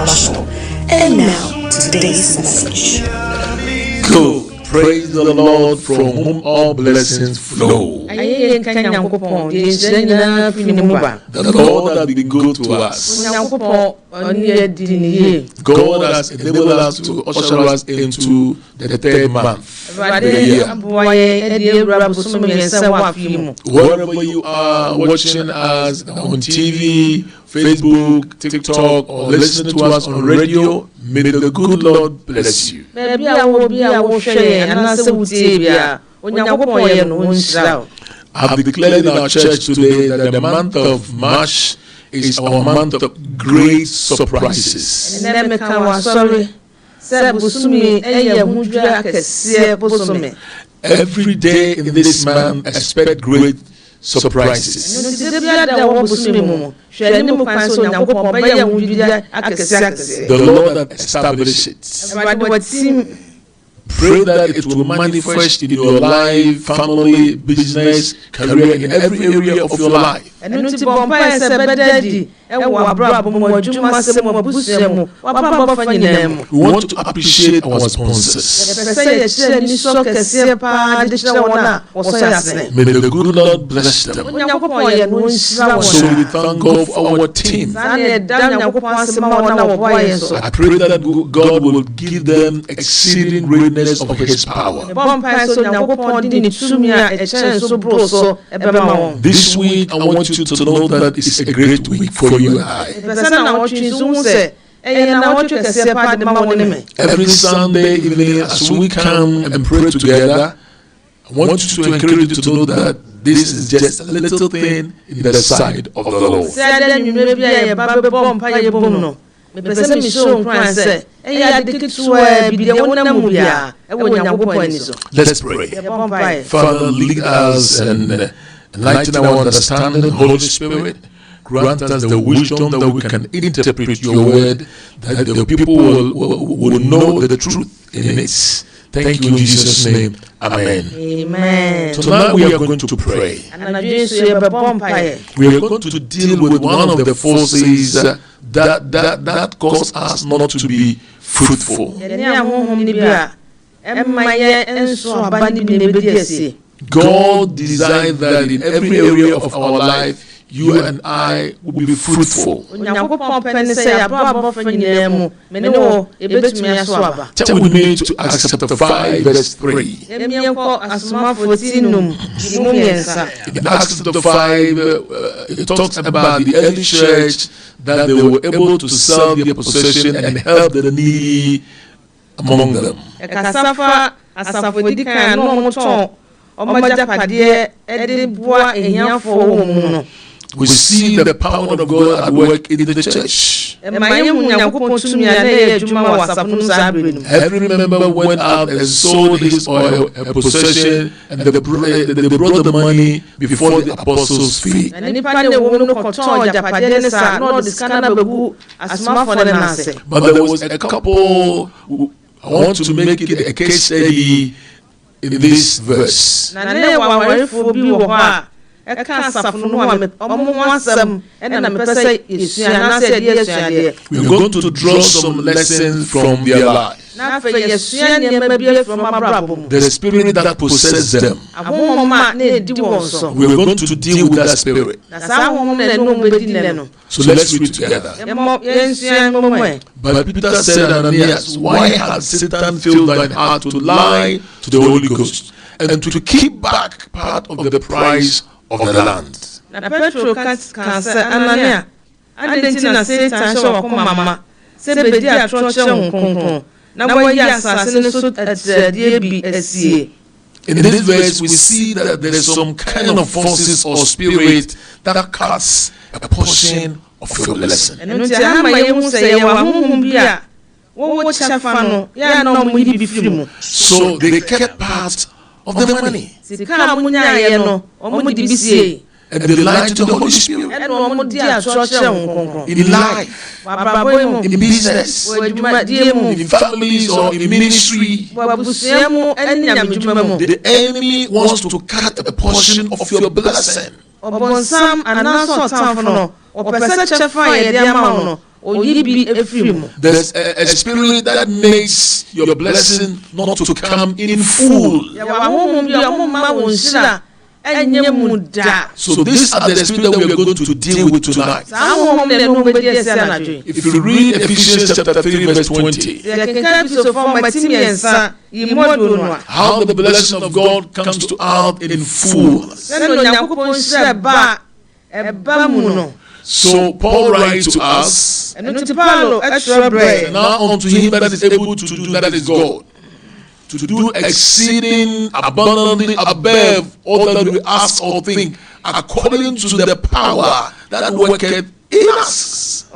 International. And now, today's message. Go, praise the Lord from whom all blessings flow. The Lord has been good to us. God has enabled us to usher us into the third month of the year. Wherever you are watching us on TV, Facebook, TikTok, or listening to us on radio, may the good Lord bless you. I've declared in our church today that the month of March is our month of great surprises. Every day in this month, expect great surprises. The Lord has established it. Pray that it will manifest in your life, family, business, career, in every area of your life. We want to appreciate our sponsors. May the good Lord bless them. So we thank God for our team. I pray that God will give them exceeding greatness of His power. This week, I want you to know that it's a great week for you and I. Every Sunday evening, as we come and pray together, I want you to encourage you to know that this is just a little thing in the sight of the Lord. Let's pray. Father, lead us and enlighten our understanding. Holy Spirit, grant us the wisdom that we can interpret your word, that the people will know the truth in it. Thank you in Jesus' name. Amen. Amen. Tonight we are going to pray. We are going to deal with one of the forces that cause us not to be fruitful. God designed that in every area of our life, you and I will be fruitful. Turn with me to Acts chapter 5, verse 3. In Acts chapter 5, it talks about the early church, that they were able to sell their possession and help the needy among them. We see the power of God at work in the church. Every member went out and sold his or her possession, and they brought the money before the apostles' feet. But there was a couple. I want to make it a case study in this verse. We are going to draw some lessons from their life. The spirit that possesses them. We are going to deal with that spirit. So let's read together. But Peter said, Ananias, why has Satan filled thine heart to lie to the Holy Ghost and to keep back part of the price of the land? In this verse, we see that there is some kind of forces or spirit that cuts a portion of your blessing. So they kept part of the money. And they lied to the Holy Spirit. In life, in business, in families, or in ministry, the enemy wants to cut a portion of your blessing. There's a spirit that makes your blessing not to come in full. So these are the spirits that we are going to deal with tonight. If you read Ephesians chapter 3 verse 20, how the blessing of God comes to out in fullness. So Paul writes to us, now unto him that is able to do, that is God, to do exceeding abundantly above all that we ask or think, according to the power that worketh in us.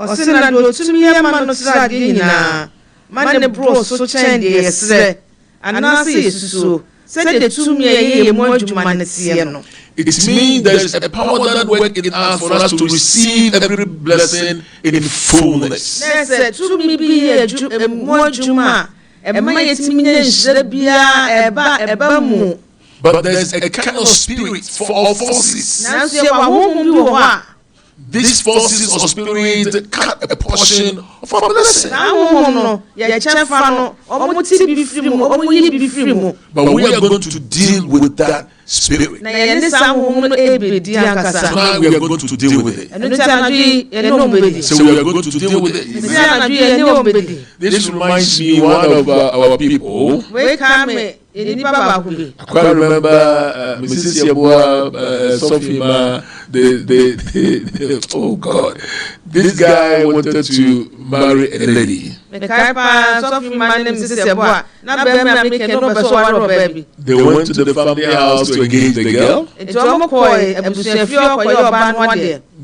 It means there's a power that works in us for us to receive every blessing in fullness. But there's a kind of spirit for all forces. These forces or spirit cut a portion of our blessing. But we are going to deal with that spirit. Tonight we are going to deal with it. So we are going to deal with it. This reminds me of one of our people. I quite remember Mrs. Yabua, Sophia, oh God, this guy wanted to marry a lady. They went to the family house to engage the girl.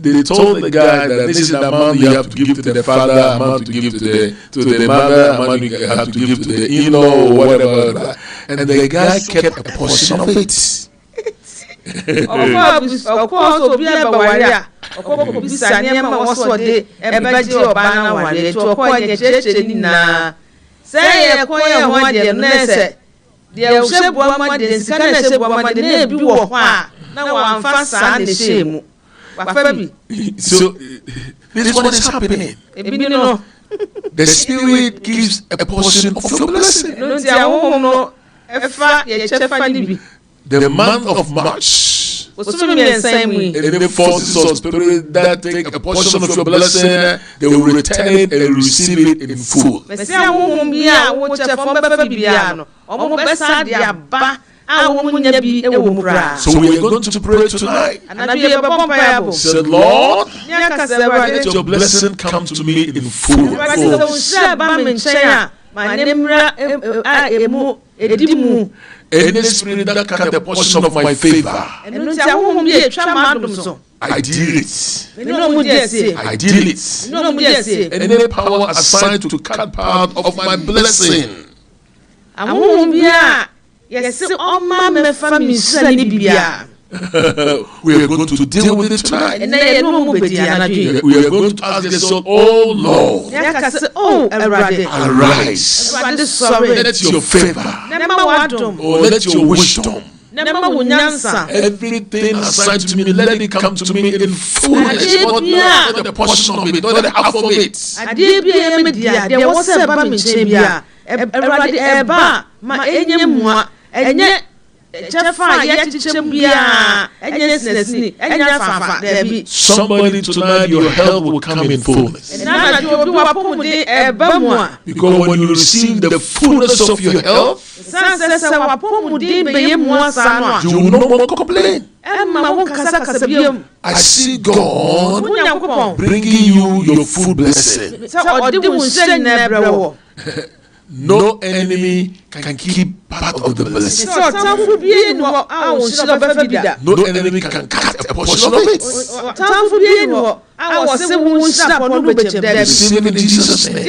They told the guy that this is the amount you have to give to the father, amount to give to the mother, amount you have to give to the in-law or whatever. And the guy kept a portion of it. So this is what is happening. The spirit gives a portion of your blessing. The month of March, any forces or spirit that take a portion of your blessing, they will return it and receive it in full. So we are going to pray tonight. Say, Lord, let your blessing come to me in full. Any spirit that cut the portion of my favor, I deal it. I deal it. Any power assigned to cut part of my blessing, we are going to deal with it tonight. We are going to ask yourself, oh Lord, arise. Let your favor, let your wisdom, everything assigned to me, let it come to me in fullness. Not the portion of it, not the half of it. Somebody tonight, your health will come in fullness. Because when you receive the fullness of your health, you will no more complain. I see God bringing you your full blessing. No enemy can keep part of the blessing. No enemy can cut a portion of it. Receive in Jesus' name.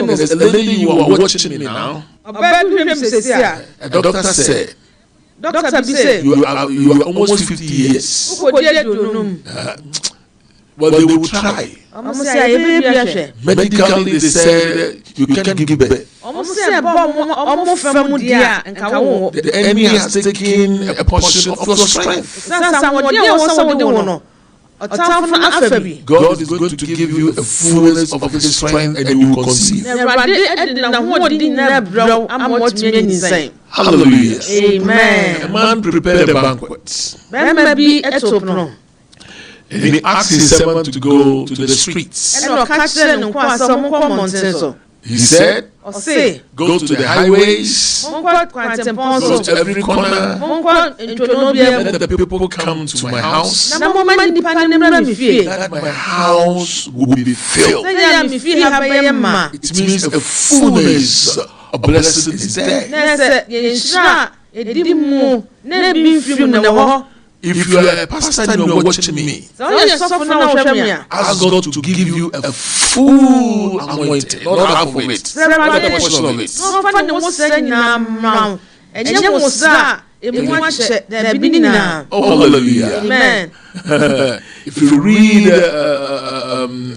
There's a lady you are watching me now. A doctor said, you are almost 50 years. Well, they will try. Medically, they said you can't give birth. The enemy has taken a portion of your strength. God is going to give you a fullness of His strength and you will conceive. Hallelujah. Amen. A man prepared a banquet. And he asked his servant to go to the streets. He said, Osei, go to the highways, go to every corner, let the people come to my house, that my house will be filled. It means a fullness of blessing is there. If you are a pastor and you are watching me, ask God to give you a full anointing, not half of it, not a portion of it. Oh, hallelujah. Amen. If you read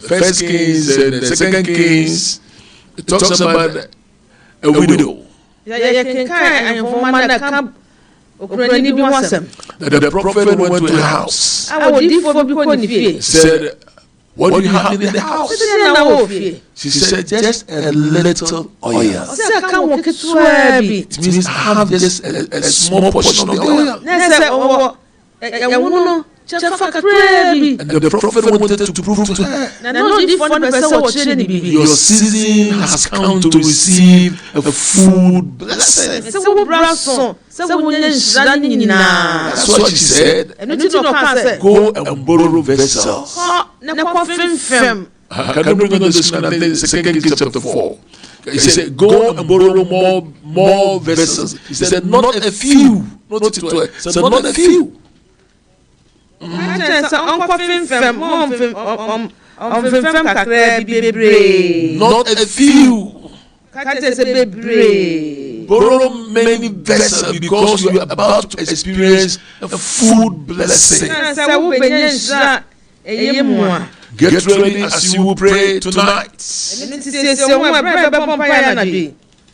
First Kings and Second Kings, it talks about a widow. The prophet went to her house. Said, what do you have in the house? She said, just a little oil. It means I have just a small portion of the oil. And the prophet wanted to prove to her, your season has come to receive a full blessing. That's what she said. Go and borrow vessels. Can you bring on the scripture in 2 Kings chapter 4? He said, go and borrow more vessels. He said, not a few. Not a few. Not a few. Borrow many vessels because you are about to experience a full blessing. Get ready as you will pray tonight.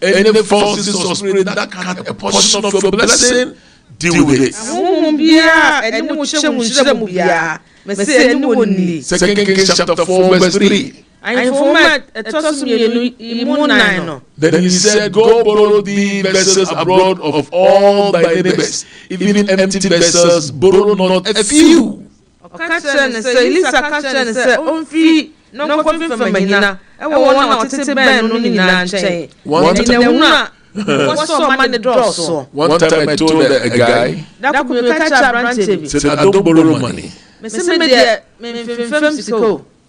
Any forces or spirit that can have a portion of your blessing, deal with it. 2 Kings chapter 4 verse 3. Then he said, go borrow the vessels abroad of all thy neighbors, even empty vessels, borrow not a few. One time I told a guy, said, I don't borrow money.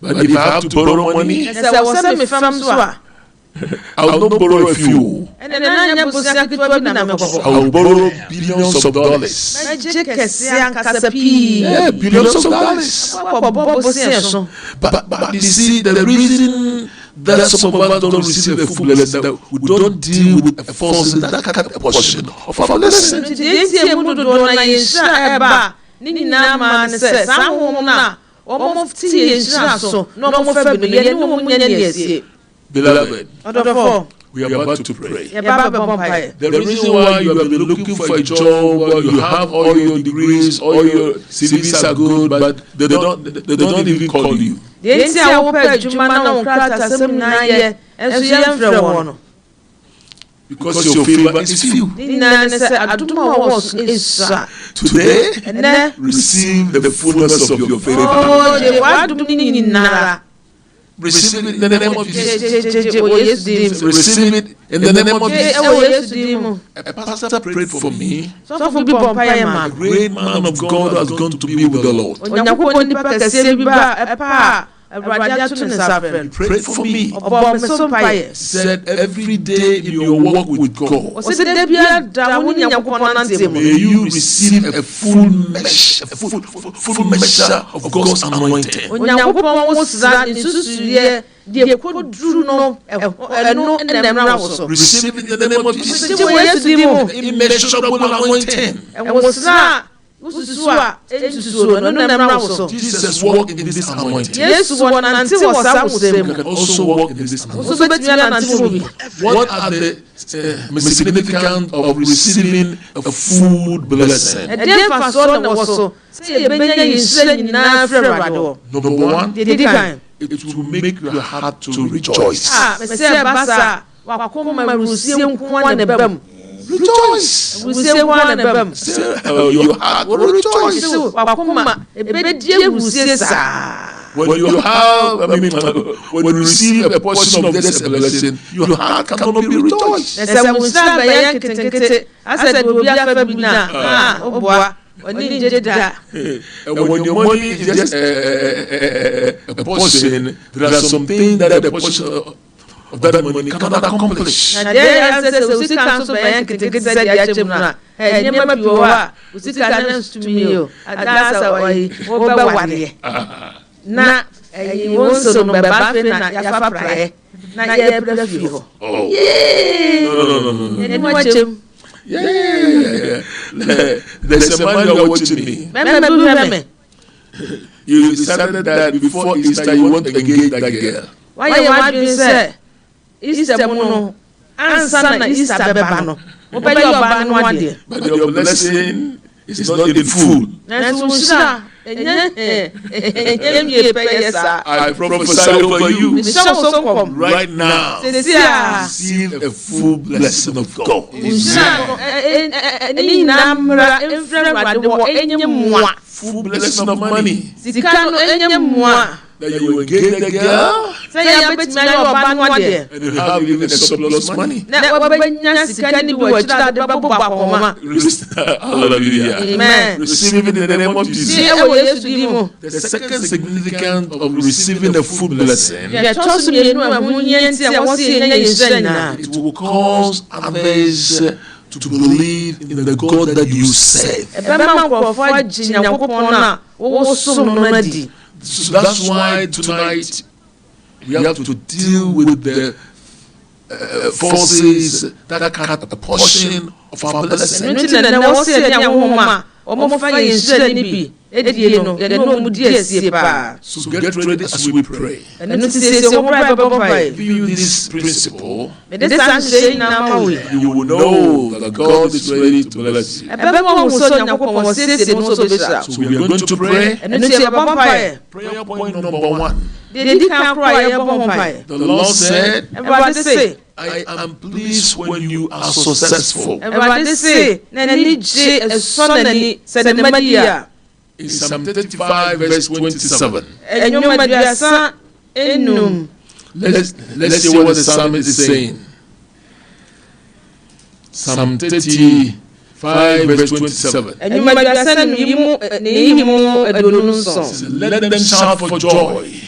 But if I have to borrow money, I will not borrow a few. I will borrow billions of dollars. Yeah, billions of dollars. But you see, the reason that some of us don't receive a full blessing, that we don't deal with a force that can have a portion of our blessing. Beloved, we are about to pray. The reason why you have been looking for a job, you have all your degrees, all your CVs are good, but they don't even call you. Because your favor is few. Today, receive the fullness of your favor. Receive it in the name of Jesus. Receive it in the name of Jesus. A pastor prayed for me. A great man of God has gone to be with the Lord. He prayed for me. He said, every day in your walk with God, may you receive a full measure of God's anointing. Receive it in the name of Jesus. Immeasurable anointing. Jesus walked in this anointing. You can also walk in this anointing. What are the significant of receiving a food blessing. Number one, it will make your heart to rejoice. Rejoice. Your heart will rejoice. When you have, when you receive a portion of this blessing, your heart cannot be rejoiced. And when your money is just a portion, there are some things that the portion of that money cannot accomplish. Na won't so no bafe na yafa praye na ye prefi ho. Oh. Yeah. There's a man you're watching me. You decided that before Easter you want to engage that girl. Why you want to say Easter no answer na Easter beba no. But your blessing is not in full. I prophesy over you right now. Receive a full blessing of God. Full blessing of money. That you will engage the girl and you have even a surplus money. Hallelujah. Amen. Receive it in the name of Jesus. The second significance of receiving a full blessing, it will cause others to believe in the God that you serve. So that's why tonight we have to deal with the forces that cut a portion of our blessing. So get ready as we pray. Give you this principle, you will know that God is ready to bless you. So we are going to pray. Prayer point number one. The Lord said, I am pleased when you are successful. In Psalm 35 verse 27. Let's see what the psalmist is saying. Psalm 35 verse 27. Let them shout for joy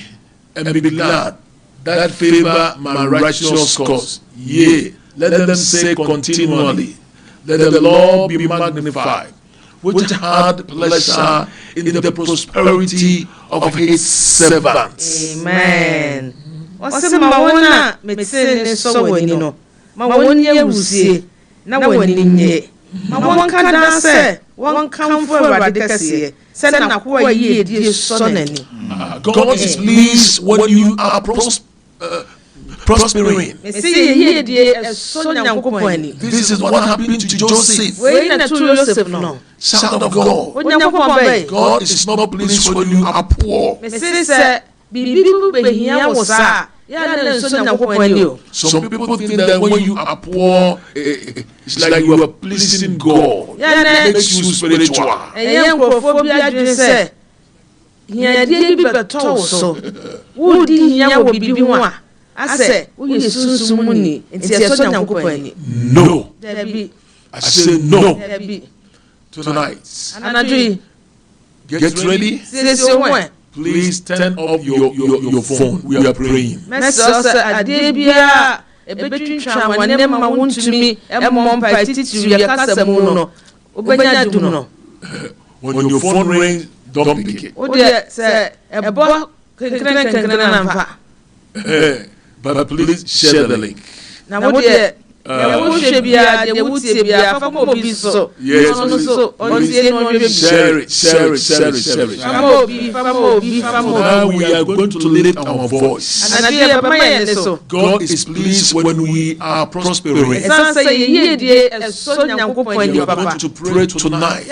and be glad that favor my righteous cause. Yea, let them say continually, let the Lord be magnified, which had pleasure in the prosperity of his servants. Amen. God is pleased when you are prospering. This is what happened to Joseph. Child of God. God is not pleased when you are poor. Some people think that when you are poor, it's like you are pleasing God. It makes you spiritual. No. I say no. Tonight. Get ready. Please turn off your phone. We are praying. When your phone rings, don't pick it. But please share the link. we are going to lift our voice. God is pleased when we are prospering. We are going to pray tonight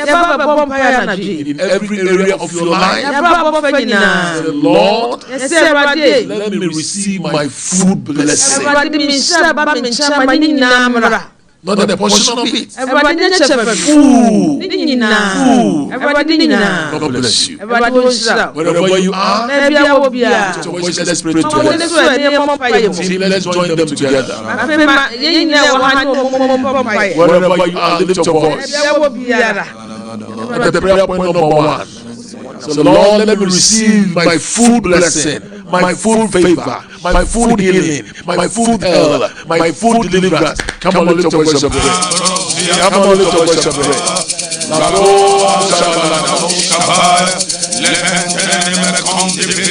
in every area of your life. Lord, let me receive my full blessing. Not the portion of it. Full. God bless you. Wherever you are, lift your voice, let's pray together. Let's join them together. Wherever you are, lift your voice. At the prayer point number 1. So Lord, let me receive my full blessing, my full favor, my full healing, my full health, my full deliverance. Come on, lift your voice and pray. Come on, lift your voice and pray.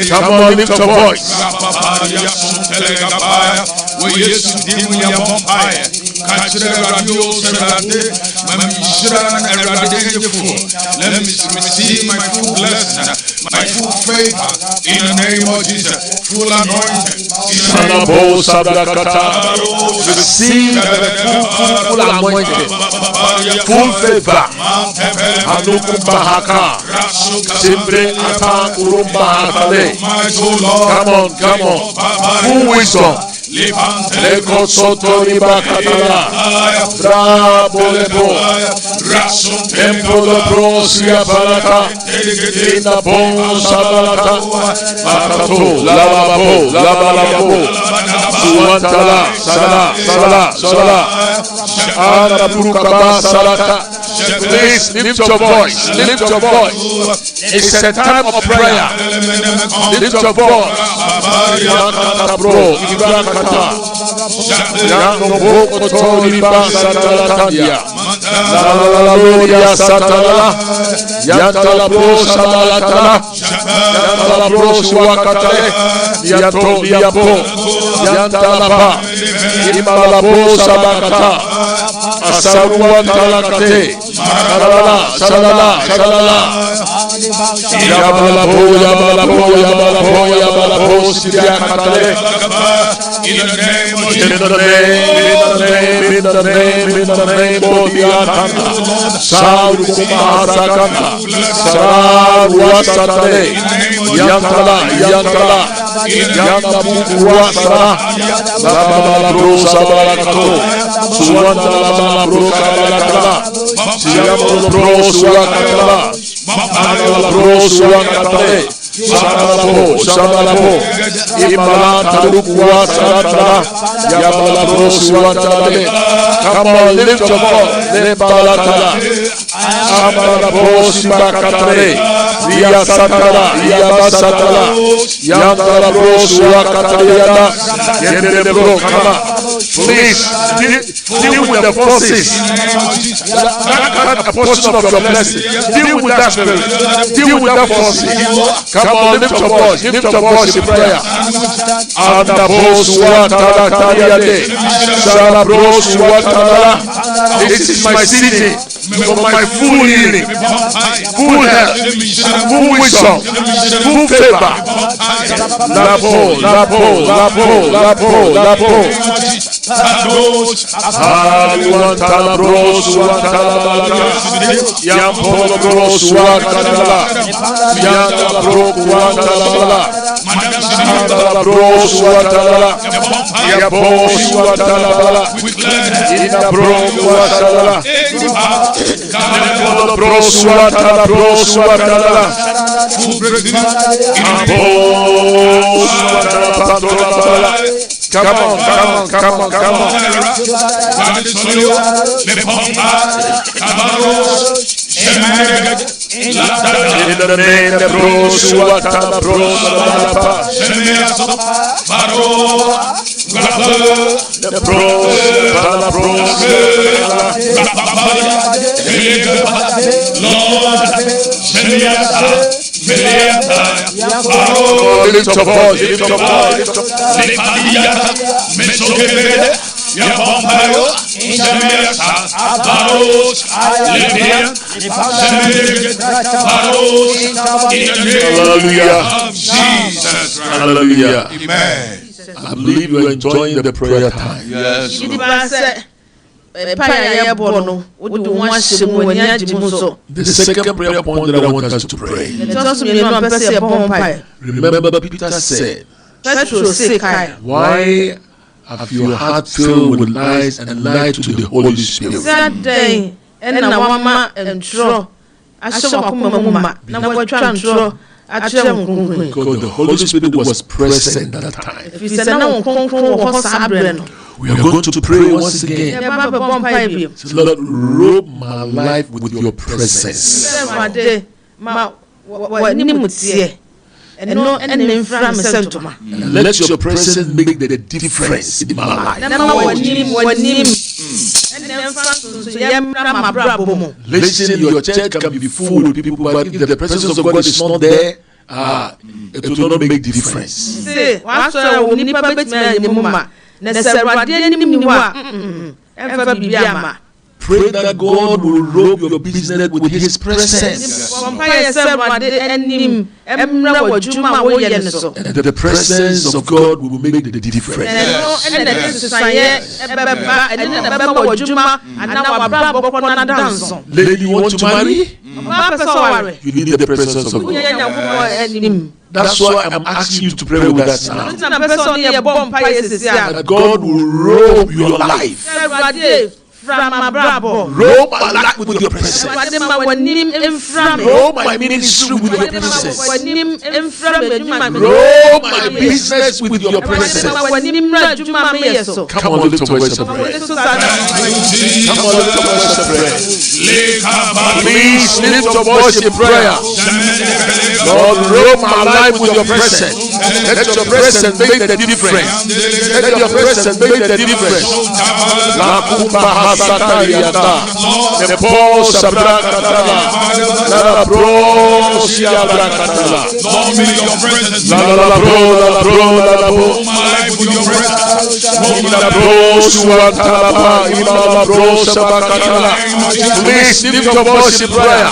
Come on, lift your voice. Let me receive my full blessing, my full favor in the name of Jesus. Full anointing. Receive full anointing, full favor. Come on. Full wisdom. Leko soto ribakatala, bravo lepo, tempo le prosia balata, ina bon sabalata, makato, labalabo, suantala, sala, ana burukaba salata. Please lift your voice. It's a time of prayer. Lift your voice. In the name of Jesus. In the name of the Shabalabo, Imala Tarukuwa Saratala, Yabalabo Suatale. Come on, lift your voice, Lebalatala, Amalabo Sibakatale, Via Satala, Yabasatala, Yangalabo Suakataliana, Yenebro, come on. Please deal with the forces. That a portion of your blessing. Deal with that spirit. Deal with that forces. Come on, lift your voice in prayer. This is my city for my full healing, full health, full wisdom, full favor. Come on. In the name of lift your voice. Jesus. Hallelujah. Amen. I believe you are enjoying the prayer time. Yes. The second prayer point that I want us to pray. Remember, Peter said, why have your heart filled with lies and lied to the Holy Spirit? Because the Holy Spirit was present at that time. We are going to pray once again. So Lord, robe my life with your presence. And let your presence make the difference in my life. Listen, your church can be full with people, but if the presence of God is not there, it will not make difference. Pray that God will robe your business with His presence. And the presence of God will make the difference. Lady, you want to marry? You need the presence of God. That's why I'm asking you to pray with us now. That God will robe your life. Robe my life with your presence. Robe my ministry with your presence. Robe my business with your presence. Come on, lift your voice of prayer. Come on, lift your voice of prayer. Please lift your voice in prayer. Lord, robe my life with your presence. Let your presence make the difference. Let your presence make the difference. Satariata, the Paul Sabracatala, la Brosia Bracatala, la Bro, my life with your presence, la Brosuatala, la Brosabacatala. Please lift your voice in prayer.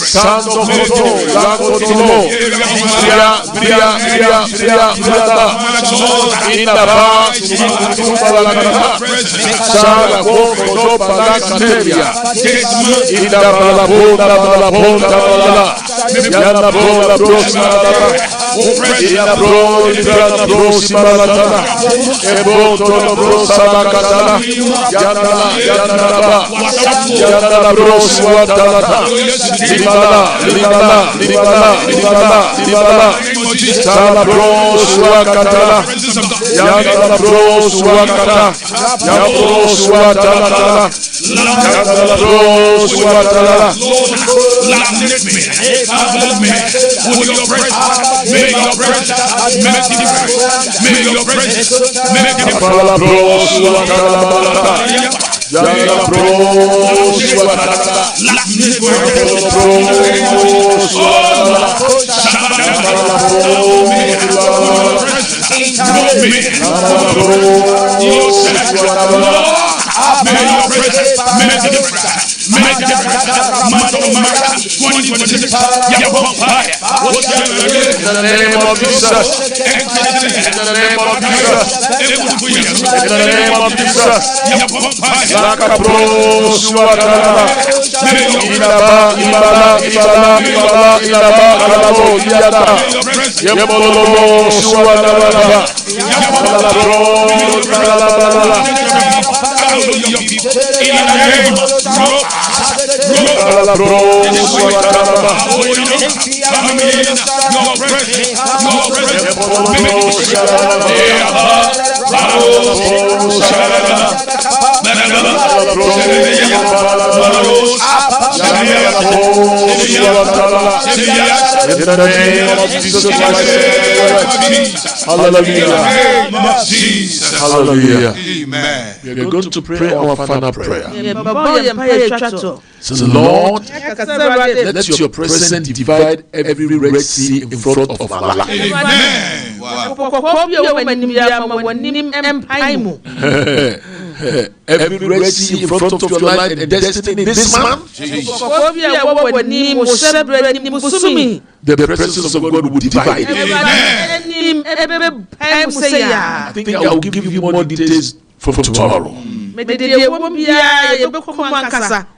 Santo Moto, Lacotomo, Bria, in the bar, Sara, Bono, Palacateria, Ida Balabona, Yana Bola, Ida Brosima, Eboto, Brosabacatala, Yana Broswatala, Libala, Sala Broswatala, Yana Broswatala, May your presence make a difference. Make a difference. In the name of Jesus. In the name of Jesus. In the name of Jesus. Hallelujah. Hallelujah. Amen. We are going to pray our final prayer. So, Lord, let your presence divide every Red Sea in front of our life. Amen. Wow. every Red Sea in front of your life and destiny this month, the presence of God will divide. I think I will give you more details for tomorrow.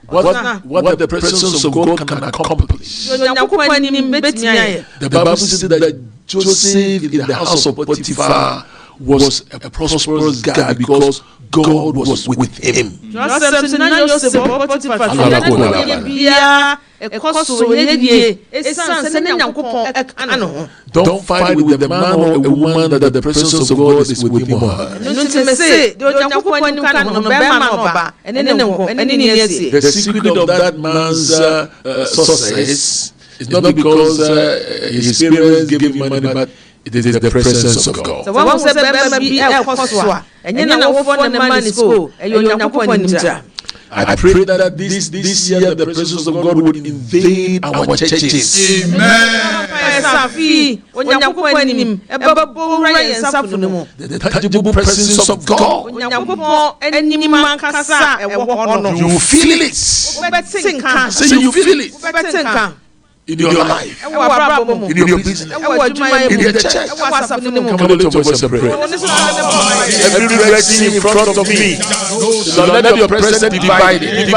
What the presence of God can accomplish. The Bible says that Joseph in the house of Potiphar was a prosperous guy because God was with him. Don't fight with the man or a woman that the presence of God is with him or her. The secret of that man's success is not because his parents gave him money, but it is the presence of God. I pray that this year the presence of God would invade our churches. The tangible presence of God. You feel it. Say you feel it. In your life, in your business, in your church. Come on, lift your voice and pray. Every Red Sea in front of me, let your presence divide it.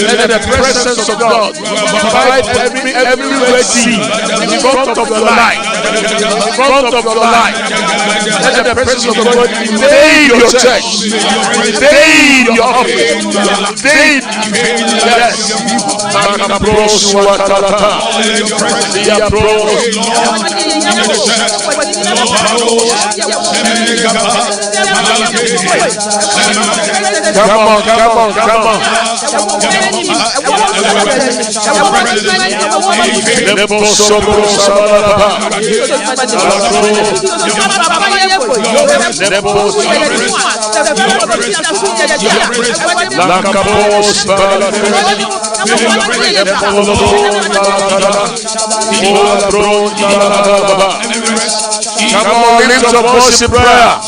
Let the presence of God divide every Red Sea in front of your life. In front of your life. Let the presence of God invade your church. Invade your office. Invade. Yes. Come on. Come on, lift your voice in prayer.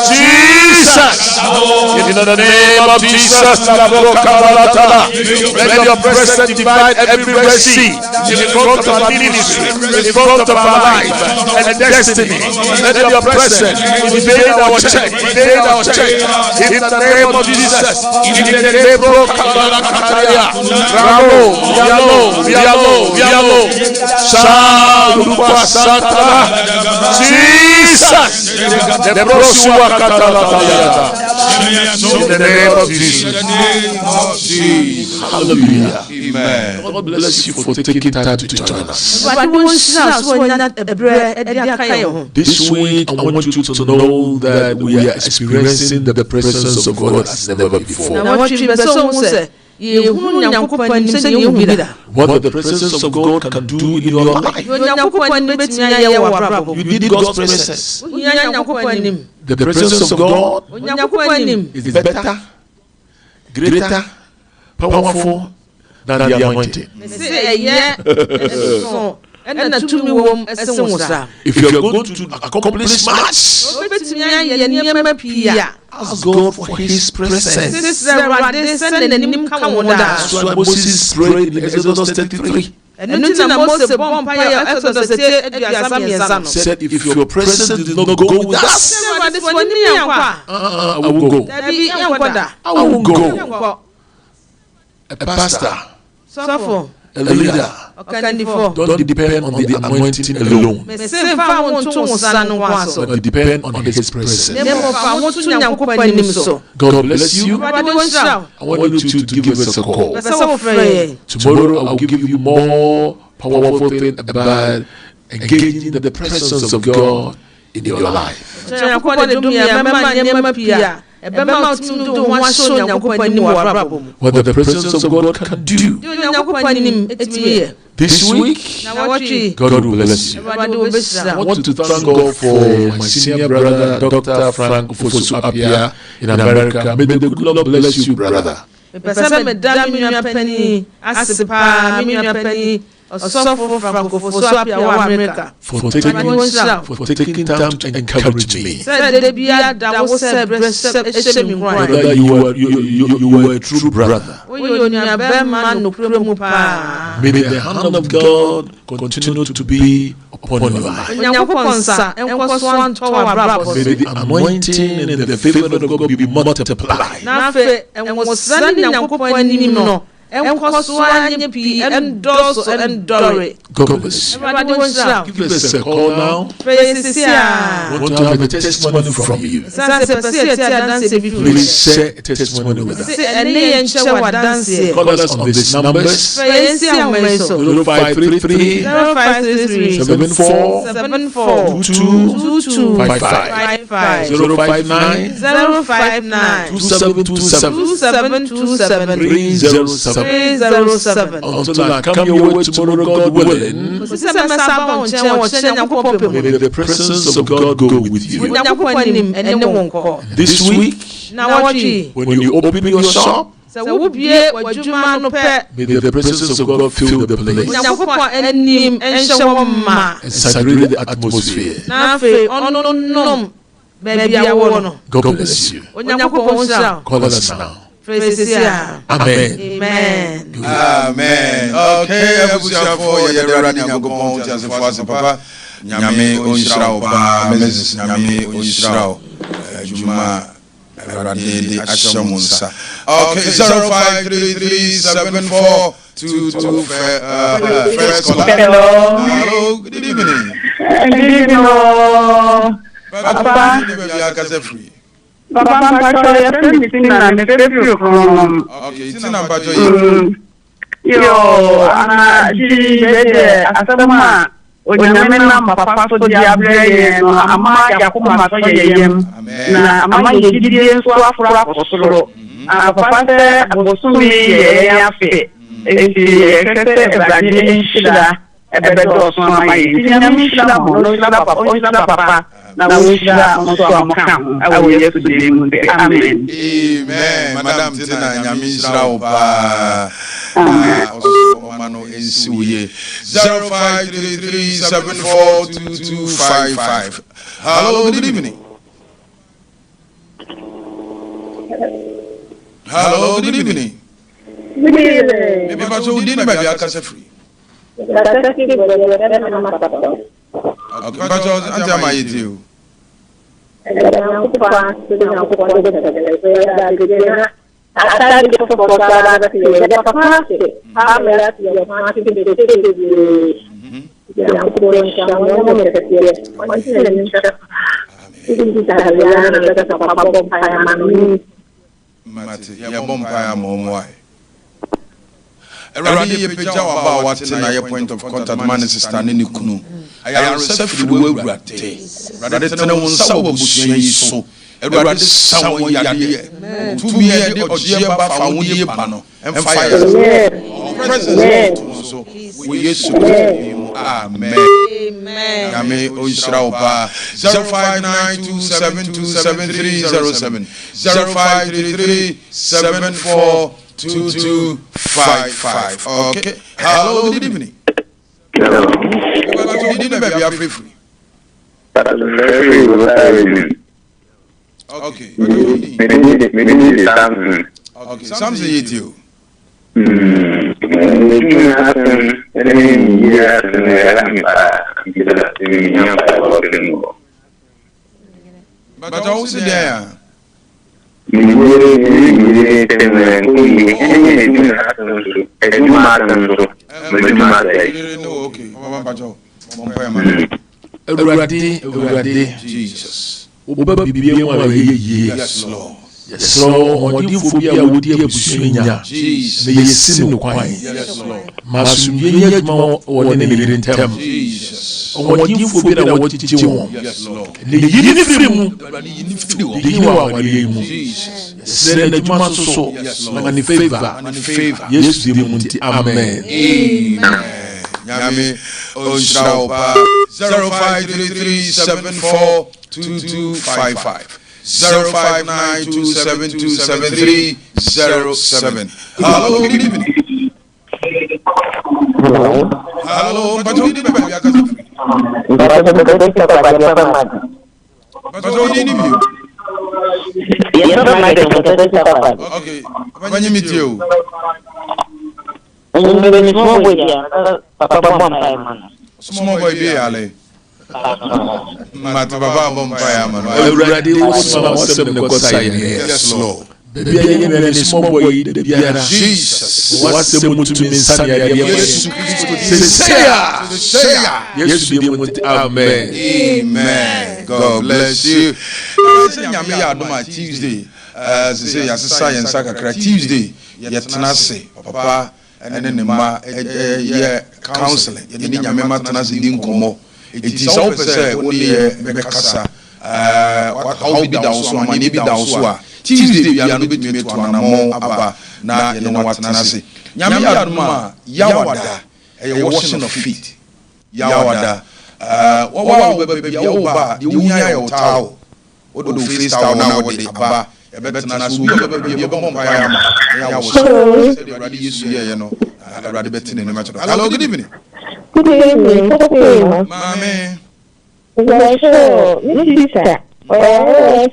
Jesus, in the name of Jesus, let your presence divide every Red Sea in front of our ministry, in front of our life and destiny. Let your presence invade our church, in the name of Jesus. In the name of Jesus, in the name of Jesus. Hallelujah. Amen. God bless you for taking time to join us. This week, I want you to know that we are experiencing the presence of God as never before. What the presence of God can do in your life. You need God's presence. The presence of God is better, greater, powerful than the anointing. If you are going to accomplish much, ask God for His presence. That's why Moses prayed in Exodus 33. Said, if your presence did not go with us, I will go. I will go. a pastor, Suffer. a leader. Don't depend on the anointing alone, but depend on His presence. God bless you. I want you to give us a call. Tomorrow I will give you more powerful thing about engaging the presence of God in your life. What the presence of God can do. This week, God will bless you. I want to thank God for my senior brother, Dr. Frank Fosu up here in America. May the good Lord bless you, brother. For taking time to encourage me. Whether you were a true brother. May the hand of God continue to be upon your life. May the anointing and the favor of God be multiplied. God bless you. Give us a call now. I want to have a testimony from you. Please share a testimony with us. Call us on these numbers: 0533 74 2255, 059 2727 307. Until I come your way tomorrow, God willing, may the presence of God go with you. This week, when you open your shop, may the presence of God fill the place and saturate the atmosphere. God bless you. Call us now. Amen. Amen. Amen. Okay, for just for Papa. Nyame onshirao ba Mrs. Nyame onshirao. Juma Radede Ashamunsa. Okay, 05337422 first caller. Hello, good evening. Good evening. Papa, Papa, okay, it's in Ambajo. Yo, Anna, Asama, Onyamena, Papa, so Diable, Ama, Yakuma, Ama, Gideon, Swap, Solo, Papa, Bosumi, Yafe, Papa. Amen. Madam Tina, Yamisra, 0533742255. Hello, good evening. Hello, good evening. Good evening. Maybe I told you maybe I can say free. Eradi ye peja wa what na your point of contact man sister ne kunu aya resafiri we awurate eradi tena won sa wo busua yi so eradi sa won yade tumi e de oje ba fa won ye ba no emfa ya presence so we yesu amen amen o isra oba 0592727307 0533742255. Okay. Hello, good evening. Hello. Good evening, baby. You are free. Okay. Okay. Something you do. But I was there. Jesus. Yes, Lord. Yes, Lord. On dit faut bien vous dire busunya. Jesus. Mais yesi no kwan. Yes, Lord. Masumye djuma woni ne lintem. Jesus. On dit faut bien na woti titi won. Yes, Lord. Ne yini frimu. Ne yini wa wali mu. Jesus. Se na djuma so. Yes, Lord. Mani favor. Yes, di munti. Amen. Amen. Nyame onshira opa 0533742255 0592727307. Hello, good evening. Hello, but you didn't be a cousin. Okay, when you meet you. Small boy, be Ale. Mataba Bompire, man. Already was some yes, Lord. The small boy, the Jesus. What's the mood to me, Sunday? Yes, amen. Amen. God bless you. Tuesday. Say, as a science, Tuesday, yet Tanasi, Papa. And then the counseling. You need your member Tanasi in Como. It is all per only Bekasa. How be down so, and maybe down so. Tuesday, you are not to Anamo Abba. Now, you know what Tanasi. Yamma, Yawada, a washing of feet. Yawada. Wow, baby, Yawa, the Unia Tao. What do face down now with the Abba? A better than us, we will be a bomb. I was ready to hear, you know. I'd rather bet in the matter. Hello, good evening. Good evening, Mammy. Sure, Mrs. Oh,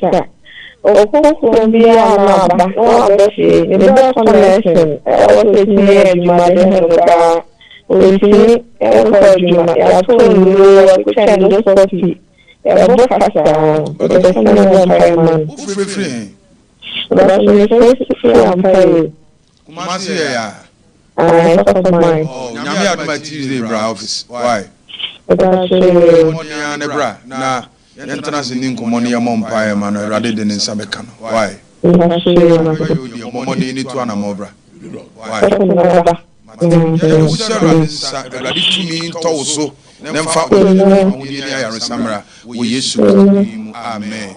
be a number. Oh, the best connection. I was near you, my dear. We see, I told you, we can do something. I was faster. But the son of man. Free. But you say, I'm paying. Marcia. Oh, Yami at my Tuesday bra office. Why? Money and a bra. Nah, international income money among Pie man rather than in Sabekan. Why? Money need to an amobra. Why? Ready to me also. Then found Samra. We used to. Amen.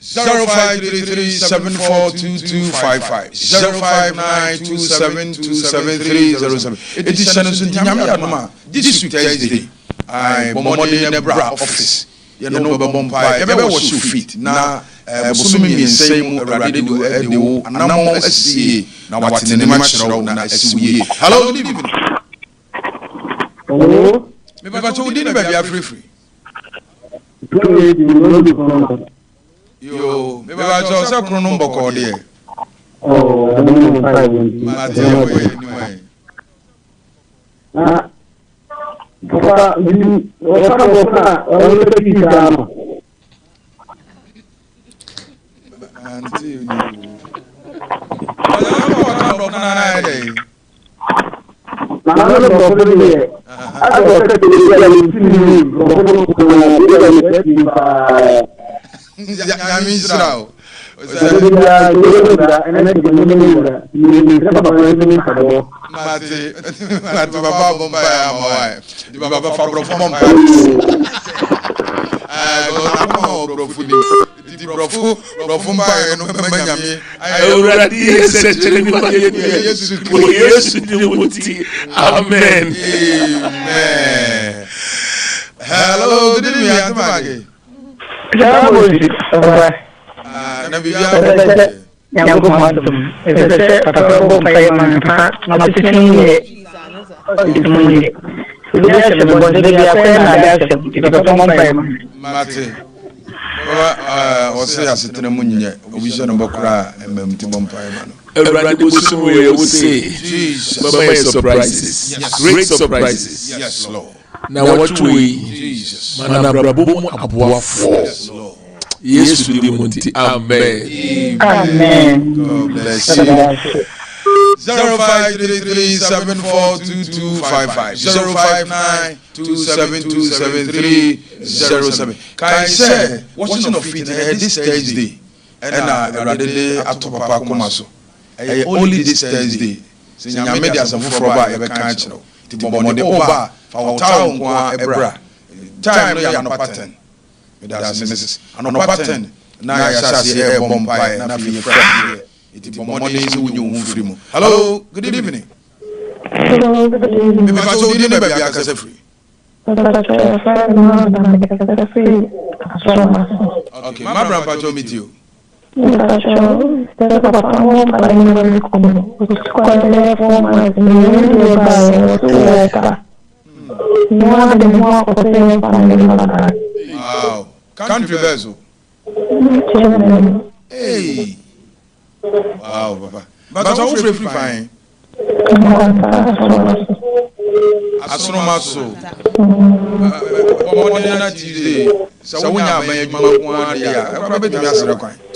0533742255 0592727307. It is Nyame this week Thursday. I Bomoni Nebra office. You know Bompire. Ebe wash your feet. Na bosumi mi nsay mu awrade do edewo anamo asie na wate ne machiro na asiwie. Hello, good evening. Hello. Me ba to di ne ba bia free. Yo, me ba cho sa krono mboko de. Oh, Mate we anyway. Papa, you Amen. Hello, good evening, Osei asitene munye obisha no bokra ememti bompae mano. Everybody will say, Jesus, surprises, great surprises. Yes, Lord. Now what we, Jesus, mana brabum abuafo. Yes, Lord. Yesu di munti. Amen. Amen. God bless you. 0533742255 0592727307. Can I say washing of feet this Thursday? And rather ato papa koma so. Only this Thursday. Since you made us a for bar ever catch no. The bomb over for town ebra. Time no no pattern. That's Mrs. No pattern. Na ya sase bomb pie na fi fra. It is money is when you free. Hello, good evening. Hello, good evening. If I told you never be a case free. Okay, my grandpa told me to you. Wow, country vessel. Hey. Wow, Papa. But I'm free fine. Astromaso. Monday Tuesday. So when you are made one year, I'm to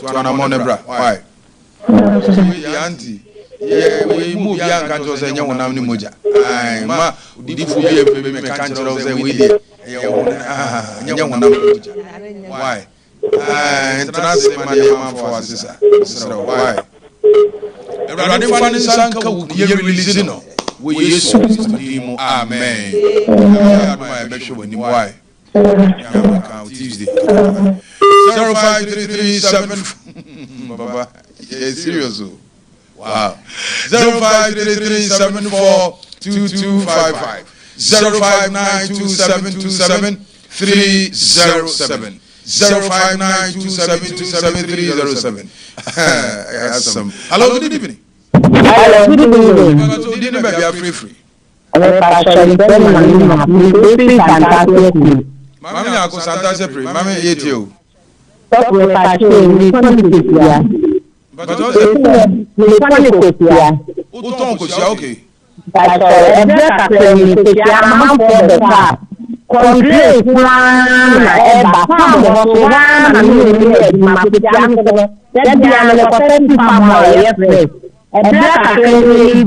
an monebra. Why? Auntie. Yeah, we move young countries and young Namni Moja. I ma did for me country of the way. Why? International man for us, sister. Why? Everybody finding Sanka will be releasing no. We use Amen. I make sure when you why. Tuesday. 053374. Baba, yeah, serious. Wow. 0533742255. 0592727307. 0592727307. Hello, good evening. Hello, good evening. Good evening, baby. I'm free. Mami, I go Santa Sepri. Mami, eat you. But okay. Complete one eba fambo wana mimi mapitiano jadi amekosea pamoja yepe ebra kakeni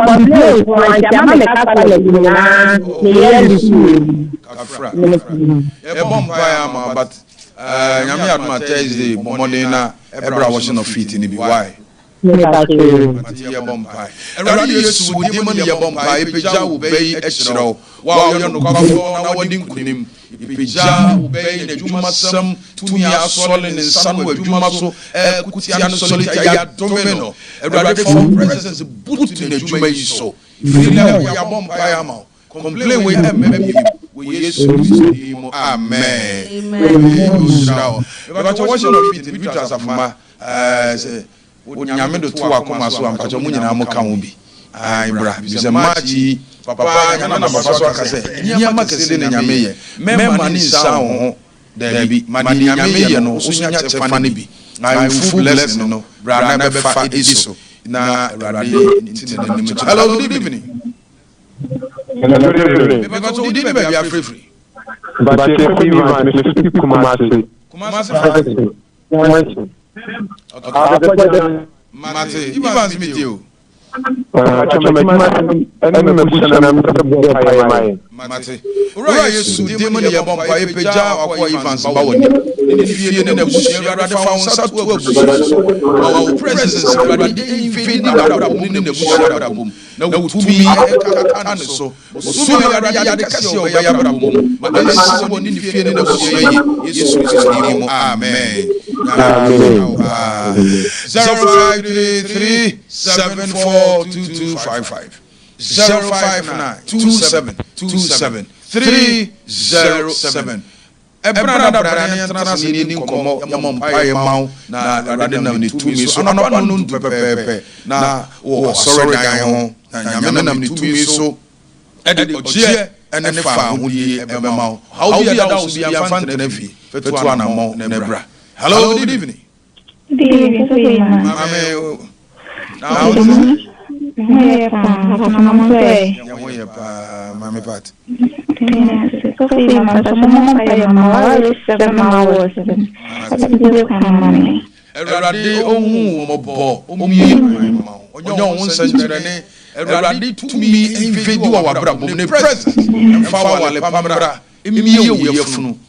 complete one chama mekata lejina ni yesu afra fire ma but nyame aduma Thursday morning na ebra washing of feet ni bi why Matia bompai. Everybody is with demon ya bompai. Pija ubei echro. Wow, you no kwafo na wadi nkunim. Pija ubei ne juma sam tumi asole ne sanu adwuma so kutia no solita ya domino. Everybody for presence boot ne juma yi so. Feel ya bompai ama. Complain we we Yesu Kristo. Amen. Amen. But what you know fit the future of ma Nyame do to akoma so ampacho mu nyina mo ka wo bi ai bra bi se machi papa nyana na papa so aka se nyama kese ne nyame ye memma ni nsa ho da bi ma ni nyame ye no so nya chefa ne bi na full blessing no bra na be fa ediso na rade intine ne. Hello, good evening. Because we didn't be free. But Mate, Evans meet you. Mate, ora Yesu demon ya bompa epeja akwa Evans bawoni. Ni fie ne busu Awurade fa won satu abusu. Our presence Awurade infini Awurade bom ne busu Awurade bom. Na wutumi ekaka ne so. So Awurade ya de kase o ya Awurade bom. Ma de sisi woni ni fie ne busu yi. Yesu Kristo ni. Amen. 0533742255 0592727307. Ebra brana entrance ni nkomo yamom paye maw na rade na ni tumi so anapa no ndu pepepe na wo sorry dan ho na nyame na ni tumi so ede ogie ene fa ho die ebe maw how be da so bi amfan na fi fetu ana maw na bra. Hello, good evening. Good evening. Mame now Mami Pat. Erade ohun mobo omi ma onyo won sanjirene erade tumi invade wa wabra bom ne presence emfa wale pamra emiye wo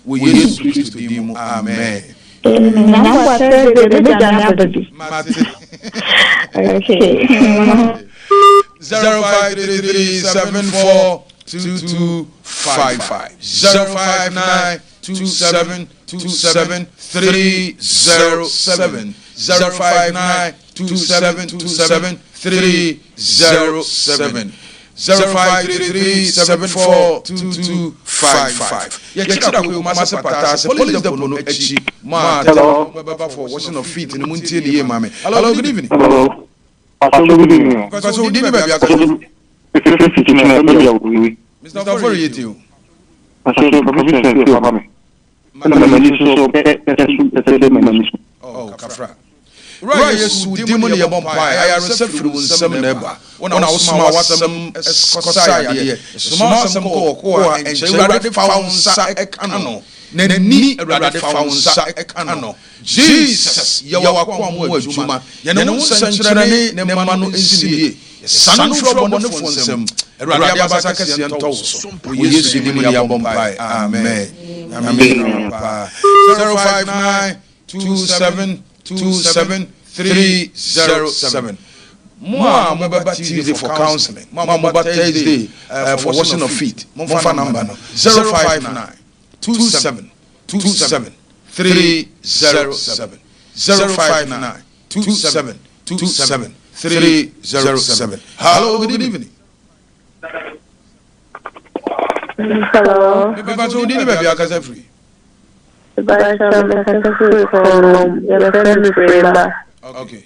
wo Yesu Kristo di mu amen. Okay. 0533742255 0592727307 0592727307 0533742255. Yekira ko masa patase police depo no echi ma tell baba for washing of feet in muntie ne mame. Hello, good evening. Hello. Good evening. Because we didn't baby Mr. For you. Oh, Kafra. Right, yes, demon ya bompa. I receive through some neighbor. When I was small, what some society. Small some ko and she rather found sa ekano. Neni rather found sa ekano. Jesus, yawa kwa mu adwuma. Ye no sanchirane ne manu ensinie. Sanu fro bono fonsem. Rather abasa kase ento so. Yesu demon ya bompa. Amen. Amen. 059272737. Mo mobile Tuesday for counseling. Mo mobile Thursday for washing of feet. Mo phone number no 059272737. 059272737. Hello, good evening. Hello. Baba so di baby akasa free. Okay.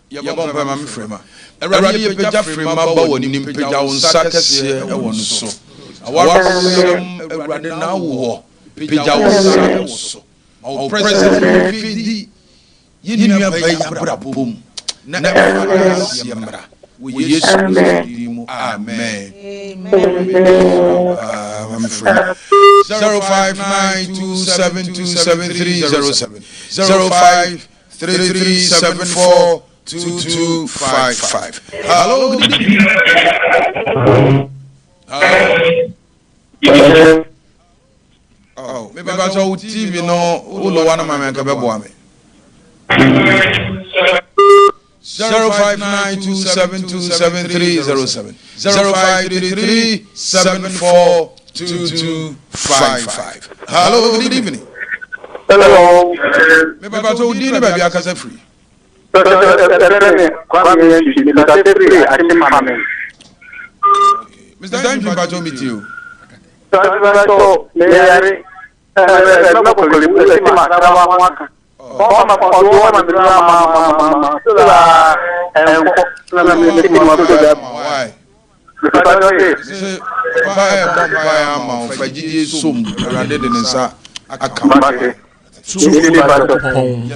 Ya bomba mami frema. Eradi ye peja frema ba woni nim peja won sakase e won so. Awarum eradi na wo peja won sakase so. Our president fidi yini abai abrabom. Na yamra. We Yesu Kristo. Amen. I'm free. 0592727307 0533742255. Hello, good evening. Hello. Oh, maybe I saw TV no ulo wana mama nka bebo ame. 0592727307 0533742255. Hello, good evening. Hello. Maybe I told you baby akasa free. Mr. Time to battle meet you.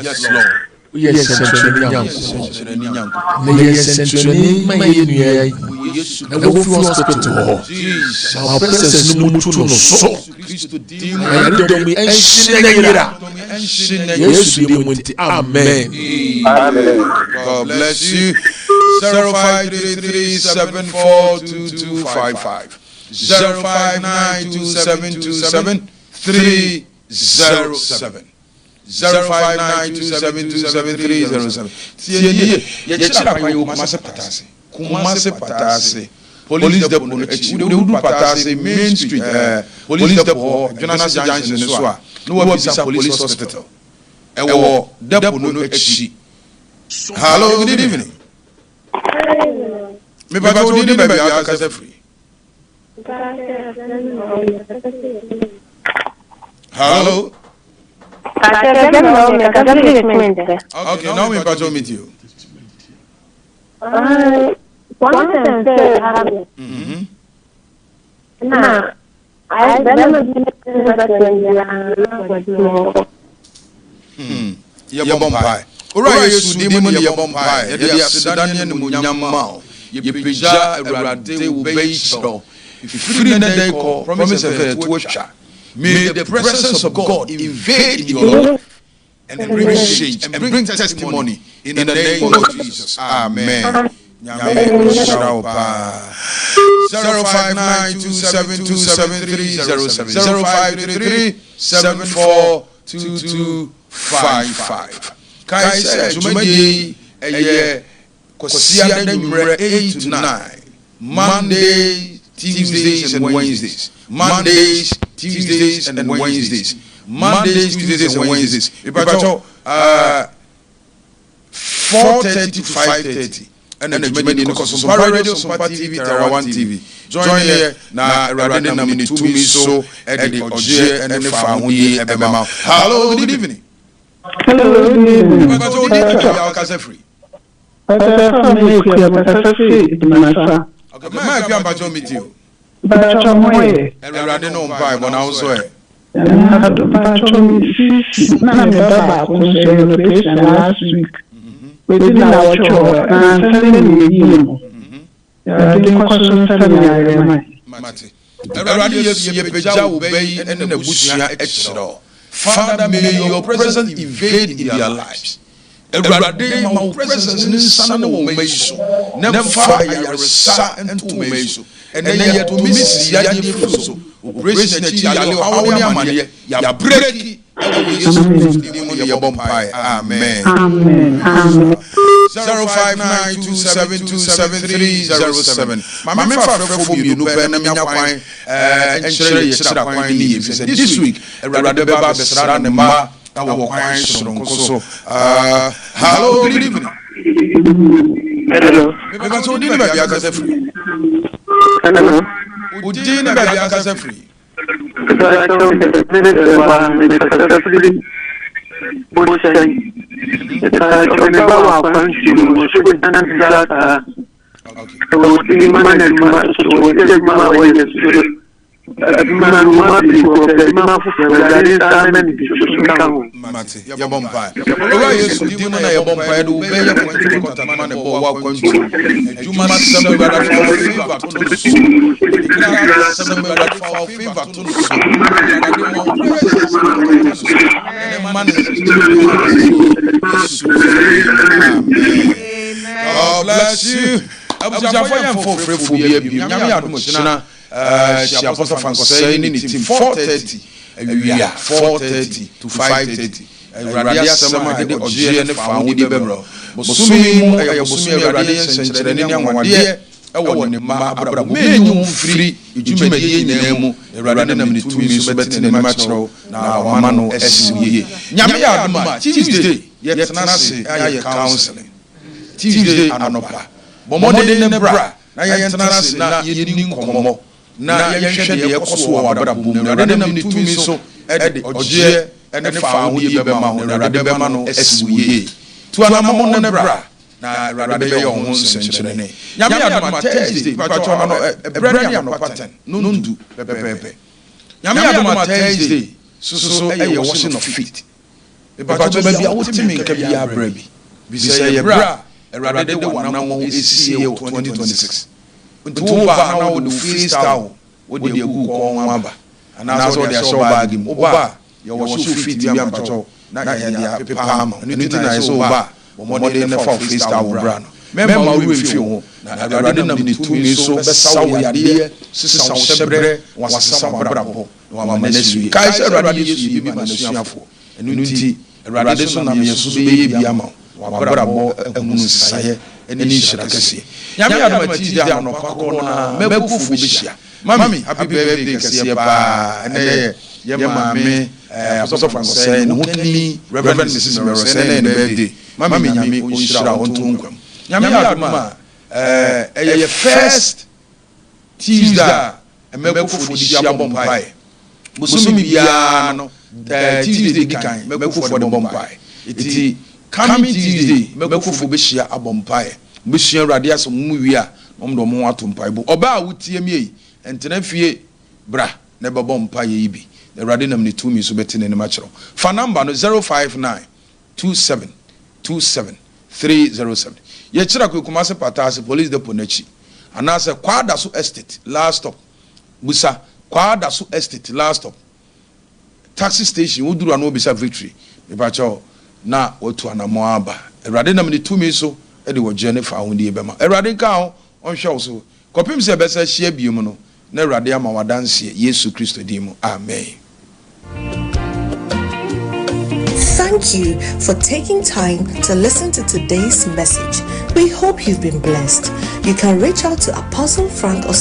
Yes, Lord. Yes, century, my year. I will hospital. Our princess no mutual so. I don't be amen. God bless you. 0533742255 0592727307 0592727307. Ye chira kwa yo kumase patase police depo no echi we do patase main street police depo Jonas Junction so a no wa bisa police hospital ewo depo no echi. Hello, good evening. Me ba to di baby akasa free. Hello. Okay, now we about to meet you. Ye bompai. Ora Yesu di mu ye bompai. Ye dia sedan ne mu nyamma. Ye pija Awurade wo beishro. Free na dey call promise of it to twa. May the presence of God invade your life and bring change and bring testimony in the name of Jesus. Amen. 0592727307 Kai say Jumadi eye kosia da numere 8 to 9 Monday, Tuesdays and Wednesdays. Mondays, Tuesdays and Wednesdays. Mondays, Tuesdays and Wednesdays. 4:30 to 5:30. And then Jumadi no Sompa Radio, Sompa TV, Terawan TV. Join here na Radin na mini 2 minutes so Eddie Oje and the family ebema. Hello, good evening. Hello, good evening. You are free. Okay, my grandpa meet you. But I'm away. And Radin on Bible now so. Last week. We did our chore and sending me. I didn't question Mati. Radin ye peja obey and the bushia extra. Father, may your presence invade in their lives. Every my presence in the sun will make so. Never fire sa and to make so. And then yet to miss Yadi Fruso. Operation Chialo, how many ya break. Amen. Amen. 0592727307. My father for you no benamia kwine and share yesra kwine ni yefise. This week, Erade Baba Besra ne ma awo kwine so. Hello, good evening. Hello. Me ba so di na bia ka se free. Hello. Udi na bia ka se free. Mati, ya bompa. Ora Yesu di mo na ya bompa do be ya kwantu contact man bo wa kwantu. Juma sambe bada for favor to no so. Dikira sambe bada for favor to no so. God bless you. Abujafo for free for be abi. Nyame adom china she apostle Francois ni team 4:30 awia 4:30 to 5:30 Radia sama de oje ne fa ho de bebro bosumi mu ayo bosumi Radia senkyere ne anwade ewo ne ma abra menyu free ejuma ye nyina mu Radia nam ne tumi so betene ne ma kyerɛw na wama no esiye nyame ya adom Tuesday ye tenase aye counseling Tuesday anopa bomode ne bra na ye tenase na ye ni nkomo na yɛhwɛ de yɛkɔso wɔ abra bom na Awurade nam ne tumi so ɛde ɔgye ɛne fa ho de bɛma ho na Awurade bɛma no asiwie tu anamɔ ne bra na Awurade bɛyɛ ho nsɛnkyerɛnne nyame adom Thursday patwa ma no ɛbrɛ ne anɔpa 10 no ndu pɛpɛpɛ nyame adom Thursday so ɛyɛ washing of feet patwa ba bia wotimi nka bia abra bi bisɛ yɛ bra Awurade de wanam ho esie 2026 ntu ba na wo do freestyle wo de agu ko ho aba ana so de aso bag mu oba ye wo so fit bi ampacho na ye de pepa ama nti na so ba mo de ne fa freestyle bra no memma wo mfi ho na Awurade nam ne tumi so besa wo yade sisa wo sebre wasesa bra bo wa ma na su kai se Awurade Yesu bi ma na suafo nti Awurade so nam Yesu be ye bi ama wa bra bo ehunu sisaye eni shira kase nyame adom Tuesday no pakɔ na mekufu bishia mami happy birthday kase ba ene ye mame apostle Francois no hotani Reverend Mrs. Merosene ne birthday mami nyame onshira onto nkwam nyame adom eye first Tuesday mekufu bishia bompai busumi bia no Tuesday dikan mekufu de bompai iti coming Tuesday mekufu bishia abompai busua Awurade aso mu wi a omdo mo ato mpai bo oba a wotie mi yi entena fie bra na bebo mpai yi bi Awurade nam ne tumi so betene ne ma kyerɛ fa number no 059 307. Yechira ku Kumasi Patasi police depot nechi. Anase Kwadasu Estate last stop. Busa Kwadasu Estate last stop. Taxi station uduru anu bisa Victory. Mepacho na otu anamo aba. Erade na me 2 minutes so e de wo Jennifer ahudi ebema. Erade nka ho onhwe so. Kopim se besa hia biom no. Na erade ama wadanse Yesu Kristo di mu. Amen. Thank you for taking time to listen to today's message. We hope you've been blessed. You can reach out to Apostle Frank